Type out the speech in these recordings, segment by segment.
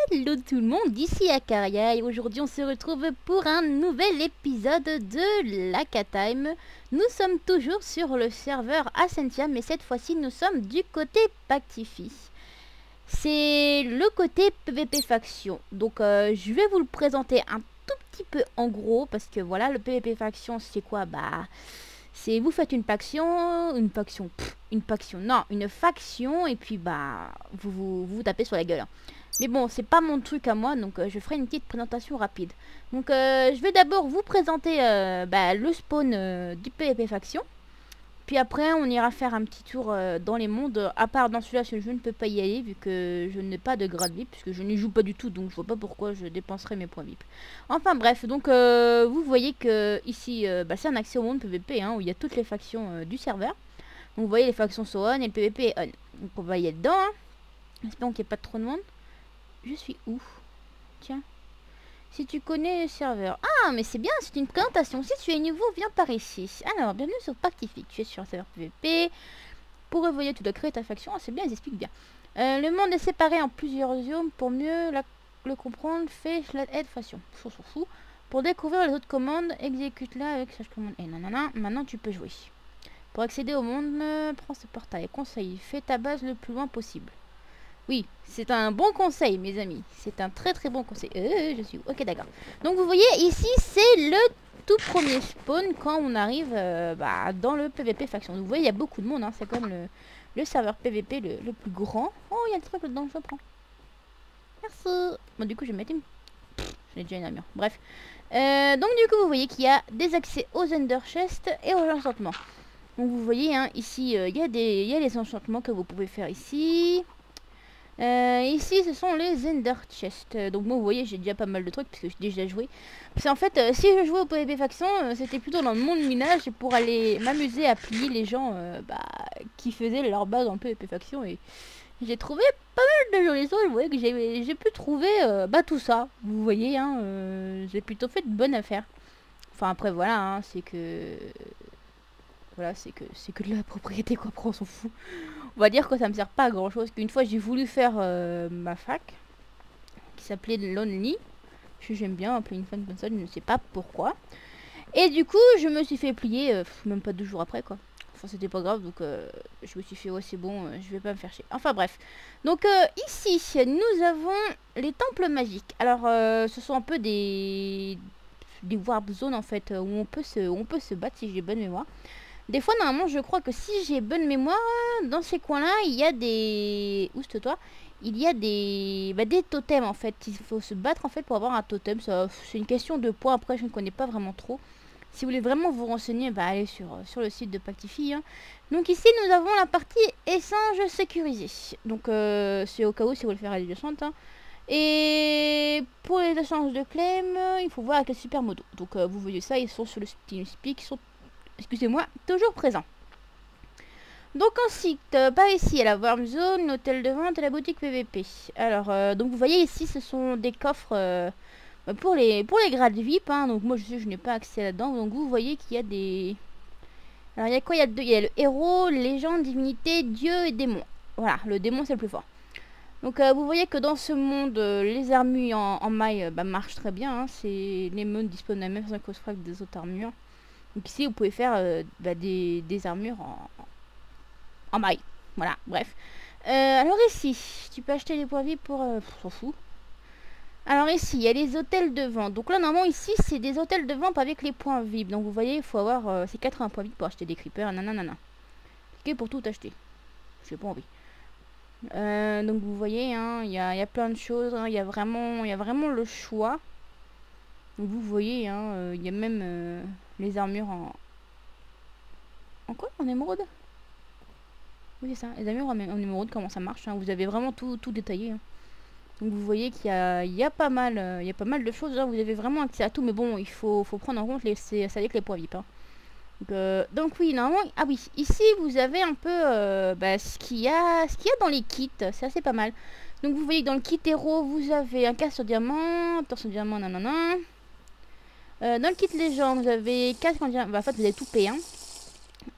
Hello tout le monde, ici Akaria et aujourd'hui on se retrouve pour un nouvel épisode de l'Aka Time. Nous sommes toujours sur le serveur Ascentia mais cette fois-ci nous sommes du côté Pactify. C'est le côté PVP faction, donc je vais vous le présenter un tout petit peu en gros parce que voilà, le PVP faction c'est quoi? Bah c'est vous faites une faction et puis bah vous tapez sur la gueule. Mais bon, c'est pas mon truc à moi, donc je ferai une petite présentation rapide. Donc je vais d'abord vous présenter le spawn du PvP faction. Puis après, on ira faire un petit tour dans les mondes. À part dans celui-là, je ne peux pas y aller vu que je n'ai pas de grade VIP, puisque je n'y joue pas du tout, donc je vois pas pourquoi je dépenserai mes points VIP. Enfin bref, donc vous voyez que ici, c'est un accès au monde PvP, hein, où il y a toutes les factions du serveur. Donc vous voyez, les factions sont on et le PvP est on. Donc on va y aller dedans, hein. Espérons qu'il n'y ait pas trop de monde. Je suis où? Tiens. Si tu connais le serveur. Ah, mais c'est bien, c'est une présentation. Si tu es nouveau, viens par ici. Alors, bienvenue sur Pactify. Tu es sur un serveur PVP. Pour évoluer, tu dois créer ta faction. Ah, c'est bien, ils expliquent bien. Le monde est séparé en plusieurs zones. Pour mieux le comprendre, fais aide faction. On s'en fout. Pour découvrir les autres commandes, exécute-la avec slash commande. Et nanana, maintenant tu peux jouer. Pour accéder au monde, prends ce portail. Conseil, fais ta base le plus loin possible. Oui, c'est un bon conseil, mes amis. C'est un très très bon conseil. Je suis... Ok, d'accord. Donc, vous voyez, ici, c'est le tout premier spawn quand on arrive dans le PVP faction. Donc, vous voyez, il y a beaucoup de monde. Hein. C'est comme le serveur PVP le plus grand. Oh, il y a le truc là-dedans, je prends. Merci. Bon, du coup, je vais mettre une... J'ai déjà une armure. Bref. Donc, du coup, vous voyez qu'il y a des accès aux Ender Chest et aux enchantements. Donc, vous voyez, hein, ici, il y a les enchantements que vous pouvez faire ici. Ici ce sont les Ender Chest. Donc moi vous voyez j'ai déjà pas mal de trucs parce que j'ai déjà joué. Parce qu'en fait si je jouais au PvP faction c'était plutôt dans le monde minage pour aller m'amuser à plier les gens qui faisaient leur base en PvP faction. Et j'ai trouvé pas mal de jolies choses. Vous voyez que j'ai pu trouver tout ça. Vous voyez hein, j'ai plutôt fait de bonnes affaires. Enfin après voilà hein, c'est que... Voilà c'est que de la propriété quoi, après on s'en fout. On va dire que ça me sert pas à grand chose. Qu'une fois j'ai voulu faire ma fac qui s'appelait Lonely. J'aime bien appeler une fan comme ça, je ne sais pas pourquoi. Et du coup je me suis fait plier même pas 2 jours après quoi. Enfin c'était pas grave donc je me suis fait ouais c'est bon je vais pas me faire chier. Enfin bref. Donc ici nous avons les temples magiques. Alors ce sont un peu des warp zones en fait où on peut se battre si j'ai bonne mémoire. Des fois, normalement, je crois que si j'ai bonne mémoire, dans ces coins-là, il y a des... Où c'est toi? Il y a des totems, en fait. Il faut se battre, en fait, pour avoir un totem. C'est une question de points. Après, je ne connais pas vraiment trop. Si vous voulez vraiment vous renseigner, allez sur le site de Pactify. Hein. Donc ici, nous avons la partie échange sécurisé. Donc, c'est au cas où, si vous voulez faire les échanges. Hein. Et pour les échanges de claim, il faut voir avec les super modos. Donc, vous voyez ça, ils sont sur le TeamSpeak, ils sont... Excusez-moi, toujours présent. Donc ensuite, par ici, il y a la Warm Zone, l'hôtel de vente et la boutique PVP. Alors, donc vous voyez ici, ce sont des coffres pour les grades VIP. Hein, donc moi, je n'ai pas accès là-dedans. Donc vous voyez qu'il y a des... Alors, il y a quoi? Il y a le héros, légende, divinité, dieu et démon. Voilà, le démon, c'est le plus fort. Donc vous voyez que dans ce monde, les armures en maille marchent très bien. Hein, les modes disposent de la même synchrophraque que des autres armures. Donc ici vous pouvez faire des armures en maille. Voilà, bref. Alors ici, tu peux acheter des points VIP pour... on s'en fout. Alors ici, il y a les hôtels de vente. Donc là, normalement, ici, c'est des hôtels de vente avec les points VIP. Donc vous voyez, il faut avoir... c'est 80 points VIP pour acheter des creepers. Nanana. Ok, pour tout acheter. J'ai pas envie. Donc vous voyez, hein, il y a plein de choses. Hein, il y a vraiment le choix. Donc vous voyez, hein, il y a même... les armures en quoi? En émeraude? Oui c'est ça, les armures en émeraude, comment ça marche hein. Vous avez vraiment tout détaillé hein. Donc vous voyez qu'il y a pas mal de choses hein. Vous avez vraiment accès à tout. Mais bon il faut prendre en compte c'est avec les points VIP hein. Donc oui normalement... Ah oui, ici vous avez un peu ce qu'il y a dans les kits. C'est assez pas mal. Donc vous voyez que dans le kit héros vous avez un casque sur diamant, torse diamant, nanana. Dans le kit légende, vous avez 4 en diamant. En fait, vous avez tout payé.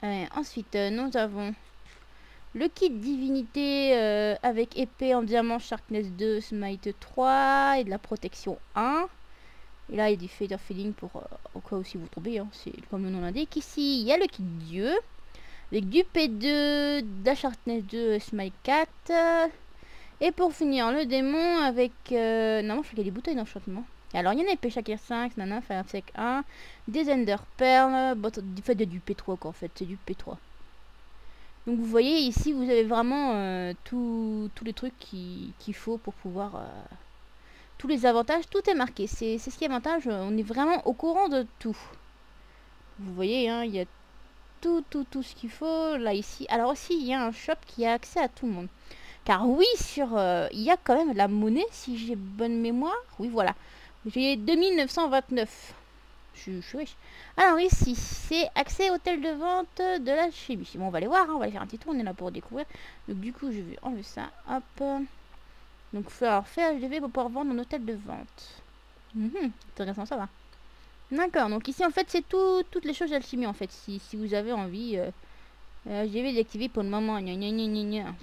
Hein. Ensuite, nous avons Le kit divinité avec épée en diamant, sharpness 2, smite 3 et de la protection 1. Et là il y a du feather feeling pour au cas où si vous tombez, hein, c'est comme le nom l'indique. Ici il y a le kit dieu avec du P2, de la sharpness 2, smite 4. Et pour finir le démon avec... non, je fais des bouteilles d'enchantement. Alors il y en a épée Shakir 5, nana, Fire Sec 1, des Ender Pearl, du fait de du P3 quoi en fait, c'est du P3. Donc vous voyez ici vous avez vraiment tous les trucs qu'il faut pour pouvoir... tous les avantages, tout est marqué, c'est ce qui est avantage, on est vraiment au courant de tout. Vous voyez, hein, il y a tout ce qu'il faut là ici. Alors aussi il y a un shop qui a accès à tout le monde. Car oui, il y a quand même de la monnaie, si j'ai bonne mémoire. Oui, voilà. J'ai 2929. Je suis riche. Alors ici, c'est accès hôtel de vente de la chimie. Bon, on va aller voir, hein, on va aller faire un petit tour, on est là pour découvrir. Donc du coup, je vais enlever ça. Hop. Donc, faire HDV pour pouvoir vendre en hôtel de vente. Intéressant, ça va. D'accord, donc ici, en fait, c'est toutes les choses d'alchimie, en fait. Si vous avez envie, HDV d'activer pour le moment. Gna, gna, gna, gna, gna.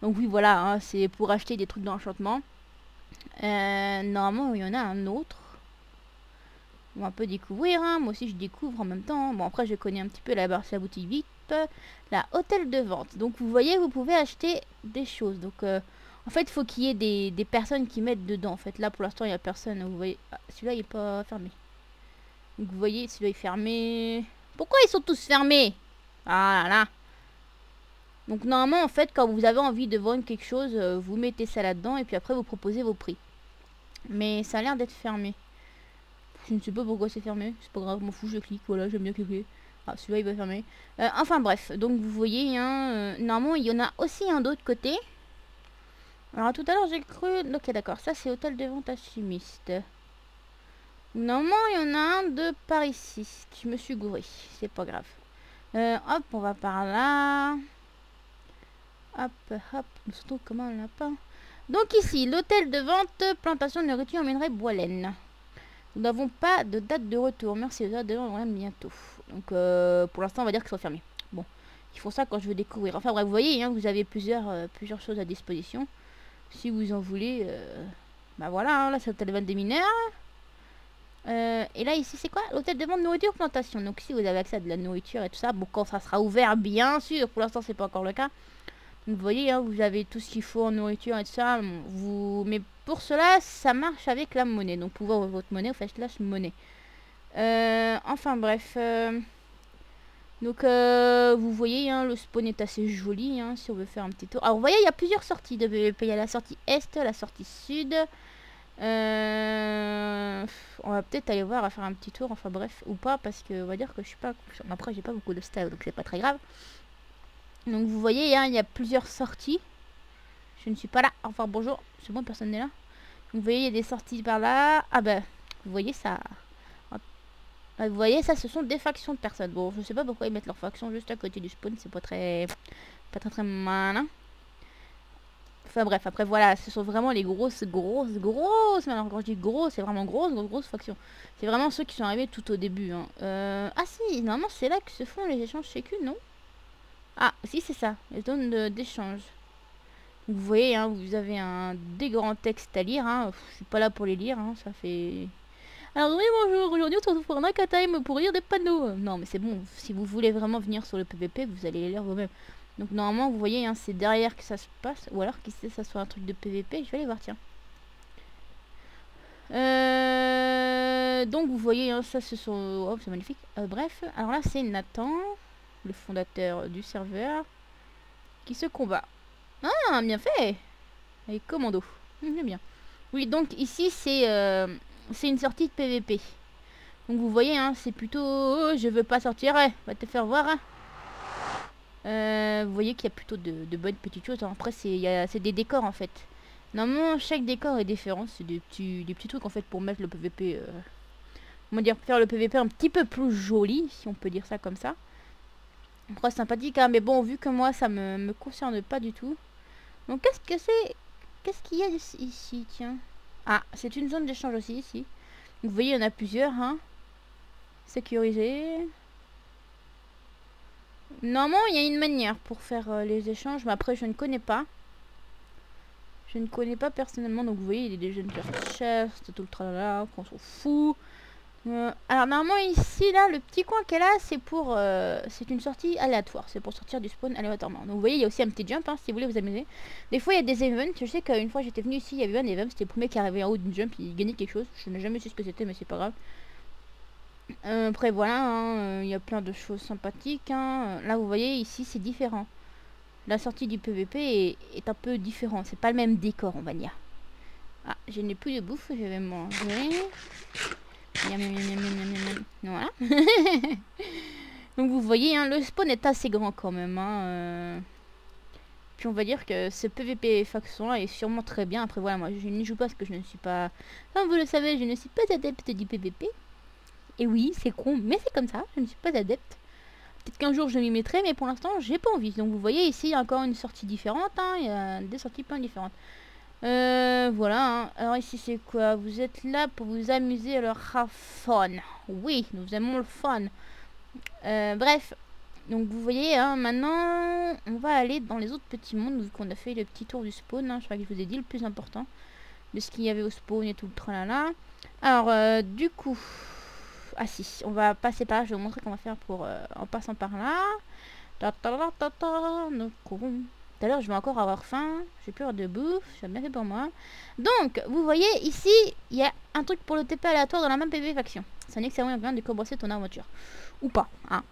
Donc oui, voilà, hein, c'est pour acheter des trucs d'enchantement. Normalement, il y en a un autre. On va un peu découvrir, hein. Moi aussi je découvre en même temps. Bon, après je connais un petit peu la boutique VIP. La hôtel de vente. Donc vous voyez, vous pouvez acheter des choses. Donc en fait, il faut qu'il y ait des personnes qui mettent dedans. En fait, là pour l'instant, il n'y a personne. Vous voyez, ah, celui-là il n'est pas fermé. Donc vous voyez, celui-là est fermé. Pourquoi ils sont tous fermés? Ah là là. Donc normalement en fait quand vous avez envie de vendre quelque chose, vous mettez ça là-dedans et puis après vous proposez vos prix. Mais ça a l'air d'être fermé. Je ne sais pas pourquoi c'est fermé, c'est pas grave, m'en fous, je clique, voilà, j'aime bien cliquer. Ah, celui-là il va fermer. Enfin bref, donc vous voyez, hein, normalement il y en a aussi un d'autre côté. Alors tout à l'heure j'ai cru... Ok d'accord, ça c'est hôtel de vente alchimiste. Normalement il y en a un de par ici. Je me suis gouré, c'est pas grave. Hop, on va par là. Hop, hop, nous sautons comme un lapin. Donc ici, l'hôtel de vente, plantation de nourriture, minerai, bois, laine. Nous n'avons pas de date de retour. Merci, les de vente bientôt. Donc pour l'instant, on va dire qu'ils sont fermés. Bon, ils font ça quand je veux découvrir. Enfin bref, vous voyez, hein, vous avez plusieurs choses à disposition. Si vous en voulez, bah voilà, hein, là c'est l'hôtel de vente des mineurs. Et là ici c'est quoi? L'hôtel de vente nourriture plantation. Donc si vous avez accès à de la nourriture et tout ça, bon quand ça sera ouvert bien sûr, pour l'instant c'est pas encore le cas. Donc vous voyez, hein, vous avez tout ce qu'il faut en nourriture et tout ça. Mais pour cela, ça marche avec la monnaie. Donc pour voir votre monnaie, vous faites slash monnaie. Enfin bref. Donc vous voyez, hein, le spawn est assez joli, hein, si on veut faire un petit tour. Alors vous voyez, il y a plusieurs sorties de PvP. Il y a la sortie Est, la sortie Sud. On va peut-être aller voir à faire un petit tour. Enfin bref, ou pas, parce que on va dire que je suis pas... Après, j'ai pas beaucoup de style, donc c'est pas très grave. Donc vous voyez, hein, il y a plusieurs sorties. Je ne suis pas là. Enfin bonjour, c'est bon, personne n'est là. Vous voyez, il y a des sorties par là. Ah bah, vous voyez ça. Vous voyez, ça, ce sont des factions de personnes. Bon, je sais pas pourquoi ils mettent leurs factions juste à côté du spawn. C'est pas très malin. Enfin bref, après voilà, ce sont vraiment les grosses. Mais alors quand je dis gros, c'est vraiment grosses factions. C'est vraiment ceux qui sont arrivés tout au début. Hein. Ah si, normalement c'est là que se font les échanges sécu, non? Ah, si c'est ça, les zones d'échange. Vous voyez, hein, vous avez des grands textes à lire. Hein. Je suis pas là pour les lire, hein, ça fait... Alors oui, bonjour, aujourd'hui on se retrouve pour un Naka Time pour lire des panneaux. Non, mais c'est bon, si vous voulez vraiment venir sur le PVP, vous allez les lire vous-même. Donc normalement, vous voyez, hein, c'est derrière que ça se passe. Ou alors, qui sait, ça soit un truc de PVP, je vais aller voir, tiens. Donc vous voyez, hein, ça ce sont... Oh, c'est magnifique. Bref, alors là c'est Nathan, le fondateur du serveur, qui se combat. Ah, bien fait. Avec commando. J'aime bien. Oui, donc ici c'est une sortie de PVP. Donc vous voyez, hein, c'est plutôt... Oh, je veux pas sortir, ouais, va te faire voir. Hein. Vous voyez qu'il y a plutôt de bonnes petites choses. Après, c'est des décors en fait. Normalement, chaque décor est différent. C'est des petits trucs en fait pour mettre le PVP... Comment dire, faire le PVP un petit peu plus joli, si on peut dire ça comme ça. Après, sympathique, hein, mais bon, vu que moi, ça me concerne pas du tout. Donc, qu'est-ce que c'est? Qu'est-ce qu'il y a ici, tiens? Ah, c'est une zone d'échange aussi, ici. Donc, vous voyez, il y en a plusieurs, hein. Sécurisé. Normalement, il y a une manière pour faire les échanges, mais après, je ne connais pas. Je ne connais pas personnellement, donc vous voyez, il est déjà une chest, tout le tralala, qu'on s'en fout. Alors normalement ici là le petit coin qu'elle a c'est pour c'est une sortie aléatoire, c'est pour sortir du spawn aléatoirement. Donc vous voyez il y a aussi un petit jump hein, si vous voulez vous amuser. Des fois il y a des events, je sais qu'une fois j'étais venu ici il y avait un event, c'était le premier qui arrivait en haut d'une jump, il gagnait quelque chose, je n'ai jamais su ce que c'était mais c'est pas grave. Après voilà, hein, il y a plein de choses sympathiques hein. Là vous voyez ici c'est différent. La sortie du PVP est un peu différent, c'est pas le même décor on va dire. Ah je n'ai plus de bouffe, je vais manger. Voilà. Donc vous voyez, hein, le spawn est assez grand quand même. Hein, Puis on va dire que ce PVP faction est sûrement très bien. Après voilà, moi je n'y joue pas parce que je ne suis pas... Comme vous le savez, je ne suis pas adepte du PVP. Et oui, c'est con, mais c'est comme ça, je ne suis pas adepte. Peut-être qu'un jour je m'y mettrai, mais pour l'instant j'ai pas envie. Donc vous voyez ici, il y a encore une sortie différente. Hein, il y a des sorties plein différentes. Voilà, hein. Alors ici c'est quoi? Vous êtes là pour vous amuser, alors have fun. Oui, nous aimons le fun. Bref, donc vous voyez, hein, maintenant on va aller dans les autres petits mondes, vu qu'on a fait le petit tour du spawn, hein. Je crois que je vous ai dit le plus important, de ce qu'il y avait au spawn et tout le tralala. Alors, du coup... Ah si, on va passer par là, je vais vous montrer comment faire pour en passant par là. Donc, tout à l'heure, je vais encore avoir faim. J'ai peur de bouffe. C'est bien fait pour moi. Donc, vous voyez, ici, il y a un truc pour le TP aléatoire dans la même PV faction. C'est un excellent moyen de commencer ton aventure. Ou pas, hein.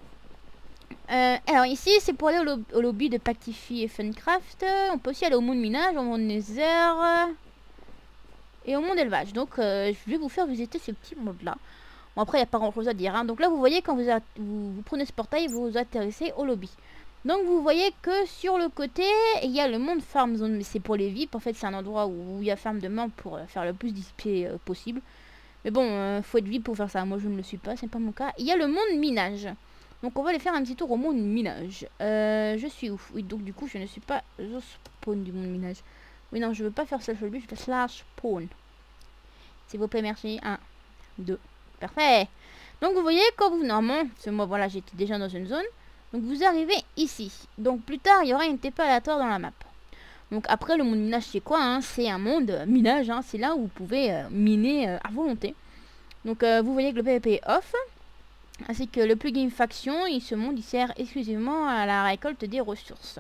Alors ici, c'est pour aller au lobby de Pactify et Funcraft. On peut aussi aller au monde minage, au monde Nether et au monde élevage. Donc, je vais vous faire visiter ce petit monde-là. Bon, après, il n'y a pas grand-chose à dire. Hein. Donc là, vous voyez, quand vous prenez ce portail, vous atterrissez au lobby. Donc vous voyez que sur le côté, il y a le monde farm zone, mais c'est pour les VIP. En fait, c'est un endroit où il y a farm de main pour faire le plus d'XP possible. Mais bon, faut être VIP pour faire ça. Moi, je ne le suis pas, c'est pas mon cas. Il y a le monde minage. Donc on va aller faire un petit tour au monde minage. Je suis où? Oui, donc du coup, je ne suis pas au spawn du monde minage. Oui, non, je veux pas faire slash lobby, je fais slash spawn. S'il vous plaît, merci. 1, 2. Parfait. Donc vous voyez, quand vous... Normalement, moi, voilà, j'étais déjà dans une zone. Donc vous arrivez ici. Donc plus tard, il y aura une TP aléatoire dans la map. Donc après, le monde minage, c'est quoi hein? C'est un monde minage. Hein, c'est là où vous pouvez miner à volonté. Donc vous voyez que le PvP est off. Ainsi que le plugin faction, ce monde, il sert exclusivement à la récolte des ressources.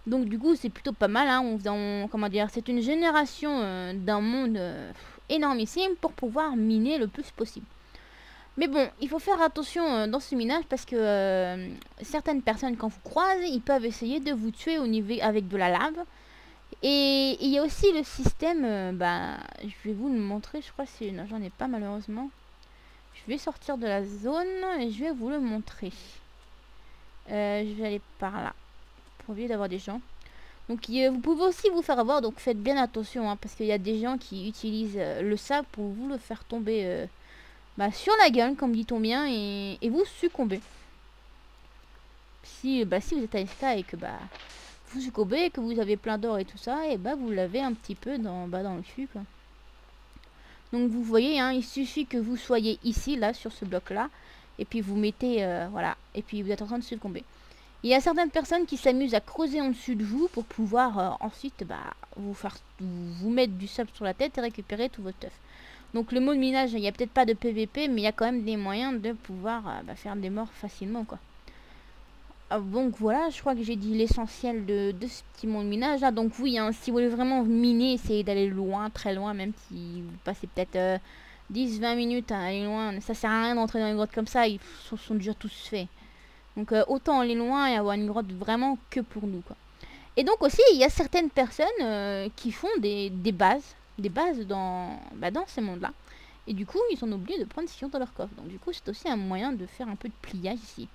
Donc du coup, c'est plutôt pas mal. Hein, comment dire, c'est une génération d'un monde énormissime pour pouvoir miner le plus possible. Mais bon, il faut faire attention dans ce minage parce que certaines personnes, quand vous croisez, ils peuvent essayer de vous tuer au niveau avec de la lave. Et il y a aussi le système, je vais vous le montrer, je crois que c'est... Non, j'en ai pas malheureusement. Je vais sortir de la zone et je vais vous le montrer. Je vais aller par là, pour éviter d'avoir des gens. Donc vous pouvez aussi vous faire avoir, donc faites bien attention, hein, parce qu'il y a des gens qui utilisent le sable pour vous le faire tomber... sur la gueule, comme dit-on bien, et vous succombez. Si vous êtes AFK et que vous succombez, que vous avez plein d'or et tout ça, et vous l'avez un petit peu dans le cul, quoi. Donc vous voyez, hein, il suffit que vous soyez ici, là, sur ce bloc-là, et puis vous mettez, voilà, et puis vous êtes en train de succomber. Il y a certaines personnes qui s'amusent à creuser en dessus de vous pour pouvoir ensuite vous mettre du sable sur la tête et récupérer tout votre œuf. Donc le mode minage, il n'y a peut-être pas de PVP, mais il y a quand même des moyens de pouvoir faire des morts facilement, quoi. Donc voilà, je crois que j'ai dit l'essentiel de ce petit monde minage. Là. Donc oui, hein, si vous voulez vraiment miner, essayez d'aller loin, très loin, même si vous passez peut-être 10-20 minutes à aller loin. Ça sert à rien d'entrer dans une grotte comme ça, ils sont déjà tous faits. Donc autant aller loin et avoir une grotte vraiment que pour nous, quoi. Et donc aussi, il y a certaines personnes qui font des bases dans ces mondes-là. Et du coup, ils sont obligés de prendre ce qu'ils ont dans leur coffre. Donc du coup, c'est aussi un moyen de faire un peu de pliage ici.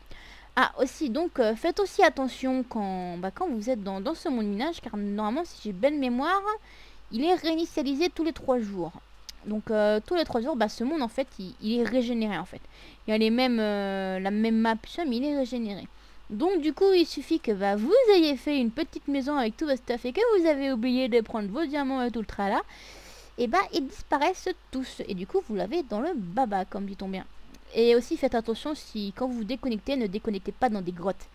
Ah, aussi, donc, faites aussi attention quand vous êtes dans ce monde minage, car normalement, si j'ai bonne mémoire, il est réinitialisé tous les 3 jours. Donc, tous les 3 jours, ce monde, en fait, il est régénéré, en fait. Il y a les mêmes, la même map, mais il est régénéré. Donc du coup il suffit que vous ayez fait une petite maison avec tout votre stuff et que vous avez oublié de prendre vos diamants et tout le tralala, et ils disparaissent tous et du coup vous l'avez dans le baba comme dit-on bien. Et aussi faites attention, si quand vous vous déconnectez, ne déconnectez pas dans des grottes.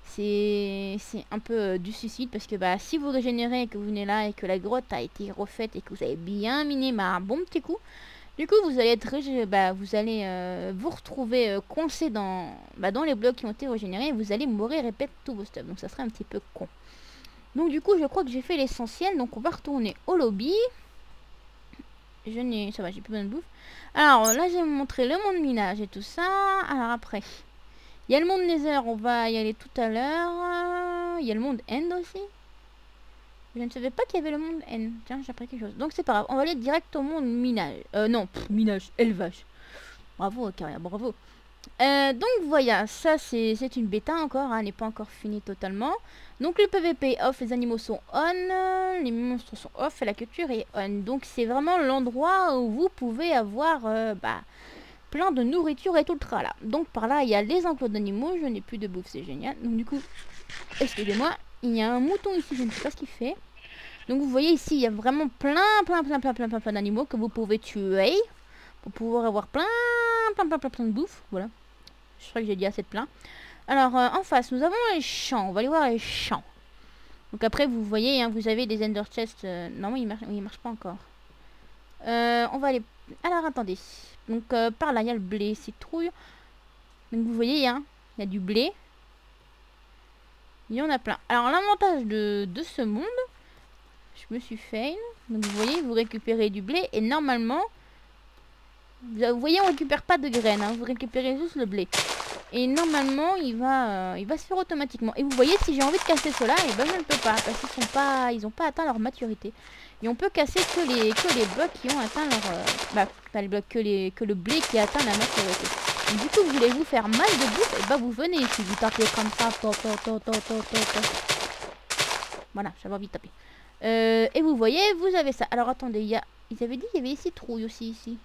c'est un peu du suicide parce que bah si vous régénérez et que vous venez là et que la grotte a été refaite et que vous avez bien miné un bon petit coup, du coup vous allez être vous allez vous retrouver coincé dans les blocs qui ont été régénérés et vous allez mourir et perdre tous vos stuff, donc ça serait un petit peu con. Donc du coup je crois que j'ai fait l'essentiel, donc on va retourner au lobby. Ça va, j'ai plus besoin de bouffe. Alors là j'ai montré le monde minage et tout ça. Alors après il y a le monde Nether, on va y aller tout à l'heure. Il y a le monde End aussi. Je ne savais pas qu'il y avait le monde End. Tiens, j'ai appris quelque chose. Donc c'est pas grave, on va aller direct au monde minage. Minage, élevage. Bravo, Caria, bravo. Donc voilà, ça c'est une bêta encore, elle n'est pas encore finie totalement. Donc le PVP est off, les animaux sont on, les monstres sont off et la culture est on. Donc c'est vraiment l'endroit où vous pouvez avoir plein de nourriture et tout le tralala. Donc par là il y a les enclos d'animaux, je n'ai plus de bouffe, c'est génial. Donc du coup, excusez-moi, il y a un mouton ici, je ne sais pas ce qu'il fait. Donc vous voyez ici, il y a vraiment plein d'animaux que vous pouvez tuer pour pouvoir avoir plein de bouffe, voilà. Je crois que j'ai dit assez de plein. Alors en face nous avons les champs, on va aller voir les champs. Donc après vous voyez, hein, vous avez des ender chests, non il marche pas encore. On va aller, alors attendez, donc par là il y a le blé, citrouille. Donc vous voyez, hein, il y a du blé. Il y en a plein. Alors l'avantage de ce monde, je me suis fail. Donc vous voyez, vous récupérez du blé et normalement, vous voyez, on récupère pas de graines, hein, vous récupérez juste le blé. Et normalement, il va se faire automatiquement. Et vous voyez, si j'ai envie de casser cela, et ben je ne peux pas, parce qu'ils n'ont pas atteint leur maturité. Et on peut casser que les blocs qui ont atteint leur, pas les blocs, que le blé qui a atteint la maturité. Donc, du coup, vous voulez vous faire mal de bouffe, et bah vous venez ici, vous tapez comme ça, voilà, j'avais envie de taper. Et vous voyez, vous avez ça. Alors attendez, ils avaient dit qu'il y avait des citrouilles aussi ici.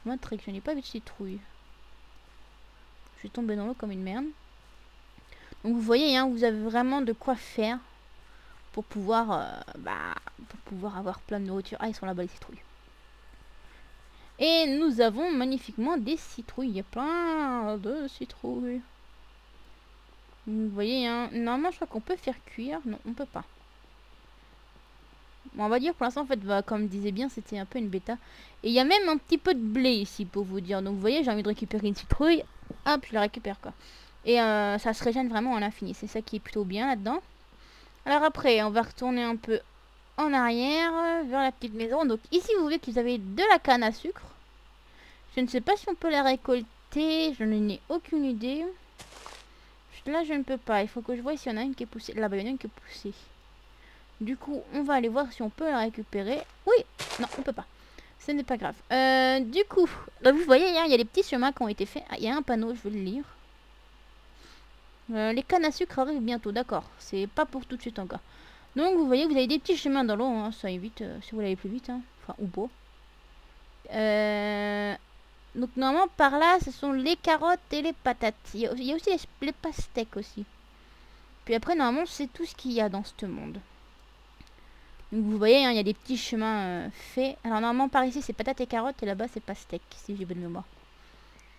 Moi, trick, je n'ai pas vu de citrouille. Je suis tombée dans l'eau comme une merde. Donc vous voyez, hein, vous avez vraiment de quoi faire pour pouvoir, avoir plein de nourriture. Ah, ils sont là-bas les citrouilles. Et nous avons magnifiquement des citrouilles. Il y a plein de citrouilles. Vous voyez, hein, normalement je crois qu'on peut faire cuire. Non, on peut pas. Bon, on va dire pour l'instant, en fait, comme disait bien, c'était un peu une bêta. Et il y a même un petit peu de blé ici, pour vous dire. Donc vous voyez, j'ai envie de récupérer une citrouille. Hop, je la récupère, quoi. Et ça se régène vraiment à l'infini. C'est ça qui est plutôt bien là-dedans. Alors après, on va retourner un peu en arrière, vers la petite maison. Donc ici, vous voyez que vous avez de la canne à sucre. Je ne sais pas si on peut la récolter. Je n'en ai aucune idée. Là, je ne peux pas. Il faut que je vois s'il y en a une qui est poussée. Là-bas, il y en a une qui est poussée. Du coup, on va aller voir si on peut la récupérer. Oui, non, on peut pas. Ce n'est pas grave. Du coup, là, vous voyez, il y a des petits chemins qui ont été faits. Ah, il y a un panneau, je vais le lire. Les cannes à sucre arrivent bientôt, d'accord. C'est pas pour tout de suite encore. Donc, vous voyez, vous avez des petits chemins dans l'eau. Hein, ça évite, si vous l'allez plus vite. Hein. Enfin, ou pas. Donc, normalement, par là, ce sont les carottes et les patates. Il y a aussi les pastèques aussi. Puis après, normalement, c'est tout ce qu'il y a dans ce monde. Donc vous voyez, hein, il y a des petits chemins faits. Alors normalement par ici c'est patates et carottes et là-bas c'est pastèque, si j'ai bonne mémoire.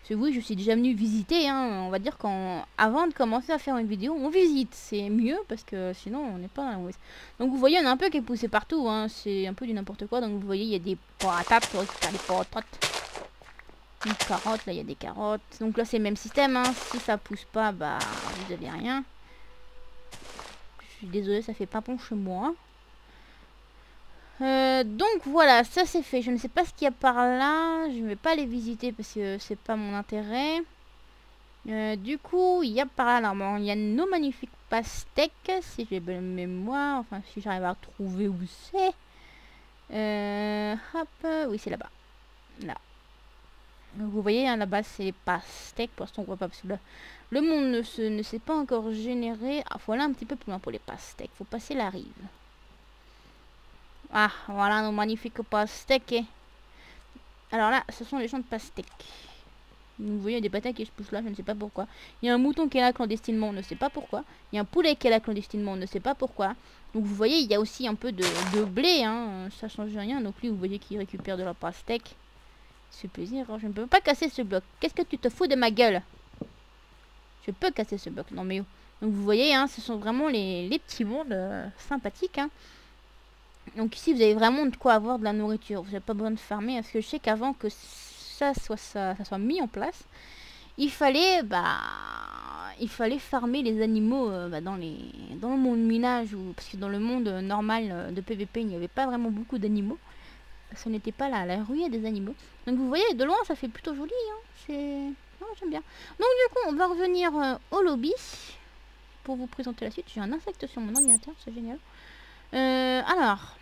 Parce que oui, je suis déjà venu visiter, hein, on va dire qu'avant de commencer à faire une vidéo, on visite. C'est mieux parce que sinon on n'est pas dans la mauvaise. Donc vous voyez, on a un peu qui est poussé partout, hein, c'est un peu du n'importe quoi. Donc vous voyez, il y a des patates pour récupérer les patates. Une carotte, là il y a des carottes. Donc là c'est le même système, hein. Si ça pousse pas, bah vous avez rien. Je suis désolée, ça fait pas bon chez moi. Donc voilà, ça c'est fait. Je ne sais pas ce qu'il y a par là. Je ne vais pas les visiter parce que c'est pas mon intérêt. Du coup, il y a par là, normalement, il y a nos magnifiques pastèques. Si j'ai bonne mémoire, enfin si j'arrive à trouver où c'est. Hop, oui c'est là-bas. Là. Donc, vous voyez, hein, là-bas c'est les pastèques. Pour l'instant on voit pas parce que là, le monde ne s'est pas encore généré. Ah, faut aller un petit peu plus loin pour les pastèques. Faut passer la rive. Ah, voilà nos magnifiques pastèques. Alors là, ce sont les champs de pastèques. Vous voyez, il y a des patates qui se poussent là, je ne sais pas pourquoi. Il y a un mouton qui est là clandestinement, on ne sait pas pourquoi. Il y a un poulet qui est là clandestinement, on ne sait pas pourquoi. Donc vous voyez, il y a aussi un peu de blé, hein. Ça change rien. Donc lui, vous voyez qu'il récupère de la pastèque. C'est plaisir, hein. Je ne peux pas casser ce bloc. Qu'est-ce que tu te fous de ma gueule? Je peux casser ce bloc. Non mais Donc vous voyez, hein, ce sont vraiment les petits mondes sympathiques. Hein. Donc ici, vous avez vraiment de quoi avoir de la nourriture. Vous n'avez pas besoin de farmer. Parce que je sais qu'avant que ça soit mis en place, il fallait farmer les animaux dans le monde minage. Parce que dans le monde normal de PVP, il n'y avait pas vraiment beaucoup d'animaux. Ce n'était pas la ruée des animaux. Donc vous voyez, de loin, ça fait plutôt joli. Hein. Non, j'aime bien. Donc du coup, on va revenir au lobby pour vous présenter la suite. J'ai un insecte sur mon ordinateur, c'est génial. Alors,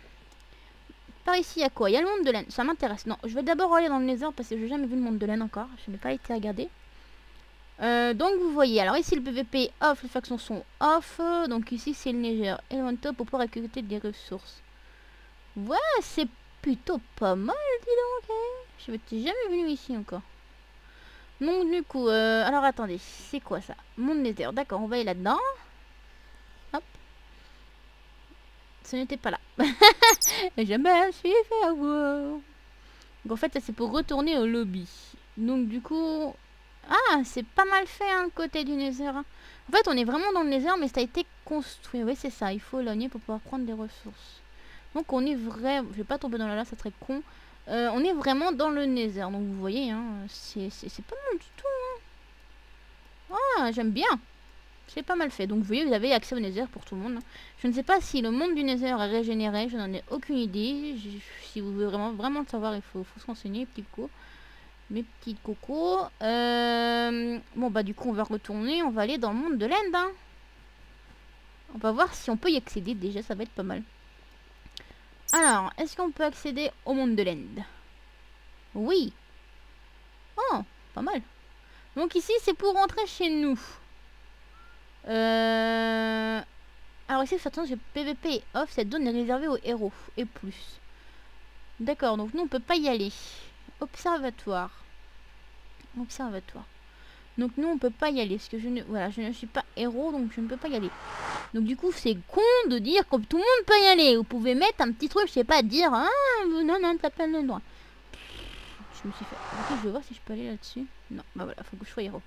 par ici, il y a quoi? Il y a le monde de laine, ça m'intéresse. Non, je vais d'abord aller dans le Nether parce que j'ai jamais vu le monde de laine encore. Je n'ai pas été regarder. Donc vous voyez, alors ici le PVP off, les factions sont off. Donc ici c'est le Nether et on top pour pouvoir récolter des ressources. Ouais, c'est plutôt pas mal, dis donc. Hein. Je m'étais jamais venu ici encore. Donc du coup, alors attendez, c'est quoi ça? Monde Nether, d'accord, on va aller là-dedans. Hop. Ce n'était pas là. Je me suis fait avoir. Donc en fait, ça c'est pour retourner au lobby. Donc du coup... Ah, c'est pas mal fait, hein, le côté du Nether. Hein. En fait, on est vraiment dans le Nether, mais ça a été construit. Oui, c'est ça, il faut éloigner pour pouvoir prendre des ressources. Donc on est vraiment... Je vais pas tomber dans la lave, ça serait con. On est vraiment dans le Nether. Donc vous voyez, hein, c'est pas mal du tout. Hein. Ah, j'aime bien. C'est pas mal fait. Donc vous voyez, vous avez accès au Nether pour tout le monde. Hein. Je ne sais pas si le monde du Nether est régénéré. Je n'en ai aucune idée. Si vous voulez vraiment le savoir, il faut se renseigner, petit cours. Mes petites cocos. Bon bah du coup on va retourner. On va aller dans le monde de l'End. Hein. On va voir si on peut y accéder. Déjà ça va être pas mal. Alors, est-ce qu'on peut accéder au monde de l'End? Oui. Oh, pas mal. Donc ici c'est pour rentrer chez nous. Alors ici attention, j'ai PVP et off. Cette zone est réservée aux héros et plus. D'accord, donc nous on peut pas y aller. Observatoire. Observatoire. Donc nous on peut pas y aller parce que je ne suis pas héros, donc je ne peux pas y aller. Donc du coup c'est con de dire que tout le monde peut y aller. Vous pouvez mettre un petit truc, je sais pas, dire ah non t'as pas le droit. Je me suis fait. Ok, je vais voir si je peux aller là-dessus. Non, bah voilà, faut que je sois héros.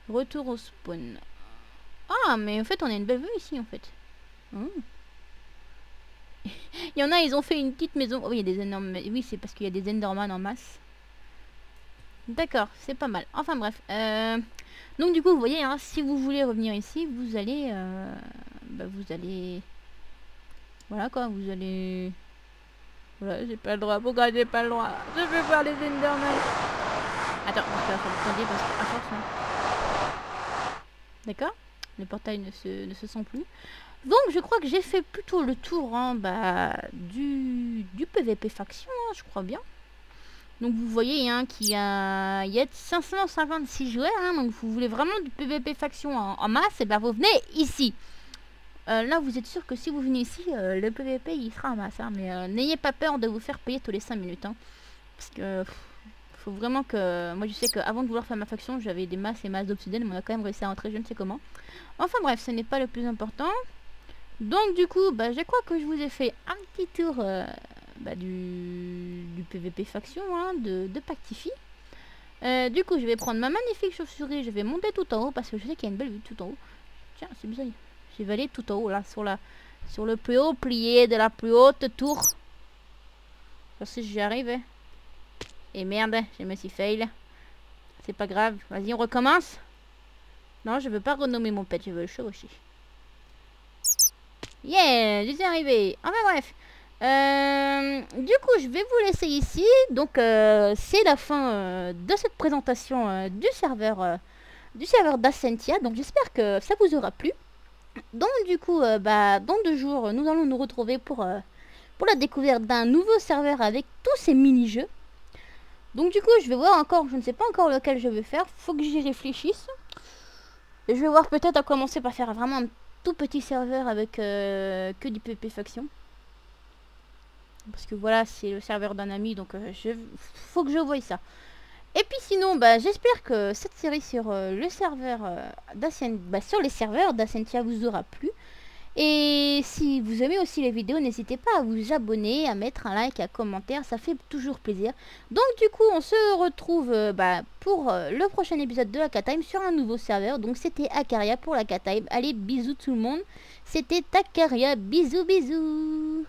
Retour au spawn. Ah mais en fait on a une belle vue ici en fait. Il y en a, ils ont fait une petite maison. Oh, il y a des énormes. Oui, c'est parce qu'il y a des Enderman en masse. D'accord, c'est pas mal. Enfin bref. Donc du coup, vous voyez, hein, si vous voulez revenir ici, vous allez... vous allez... Voilà quoi, vous allez... Voilà, j'ai pas le droit. Pourquoi j'ai pas le droit? Je veux voir les Enderman. Attends, il va falloir attendre parce qu'à force... Hein. D'accord. Le portail ne se sent plus. Donc je crois que j'ai fait plutôt le tour hein, du PVP faction, hein, je crois bien. Donc vous voyez hein, qu'il y a 556 joueurs, hein, donc vous voulez vraiment du PVP faction en masse, et ben vous venez ici. Là vous êtes sûr que si vous venez ici, le PVP il sera en masse, hein, mais n'ayez pas peur de vous faire payer tous les 5 minutes. Hein, parce que faut vraiment que... Moi je sais qu'avant de vouloir faire ma faction, j'avais des masses et masses d'obsidienne, mais on a quand même réussi à rentrer je ne sais comment. Enfin bref, ce n'est pas le plus important. Donc du coup, je crois que je vous ai fait un petit tour du PVP faction hein, de Pactify. Du coup, je vais prendre ma magnifique chauve-souris, je vais monter tout en haut parce que je sais qu'il y a une belle vue tout en haut. Tiens, c'est bizarre. Je vais aller tout en haut là, sur le plus haut plié de la plus haute tour. Je sais si j'y arrive. Hein. Et merde, je me suis fail. C'est pas grave, vas-y on recommence. Non, je veux pas renommer mon pet, je veux le chevaucher. Yeah, j'y suis arrivé. Enfin bref. Du coup, je vais vous laisser ici. Donc, c'est la fin de cette présentation du serveur d'Ascentia. Donc, j'espère que ça vous aura plu. Donc, du coup, dans 2 jours, nous allons nous retrouver pour la découverte d'un nouveau serveur avec tous ces mini-jeux. Donc, du coup, je vais voir encore. Je ne sais pas encore lequel je vais faire. Faut que j'y réfléchisse. Et je vais voir peut-être à commencer par faire vraiment un tout petit serveur avec que du PvP faction. Parce que voilà, c'est le serveur d'un ami, donc faut que je voie ça. Et puis sinon, j'espère que cette série sur le serveur sur les serveurs d'Ascentia vous aura plu. Et si vous aimez aussi les vidéos, n'hésitez pas à vous abonner, à mettre un like, un commentaire, ça fait toujours plaisir. Donc du coup, on se retrouve pour le prochain épisode de Akatime sur un nouveau serveur. Donc c'était Akaria pour l'Akatime. Allez, bisous tout le monde. C'était Akaria, bisous bisous.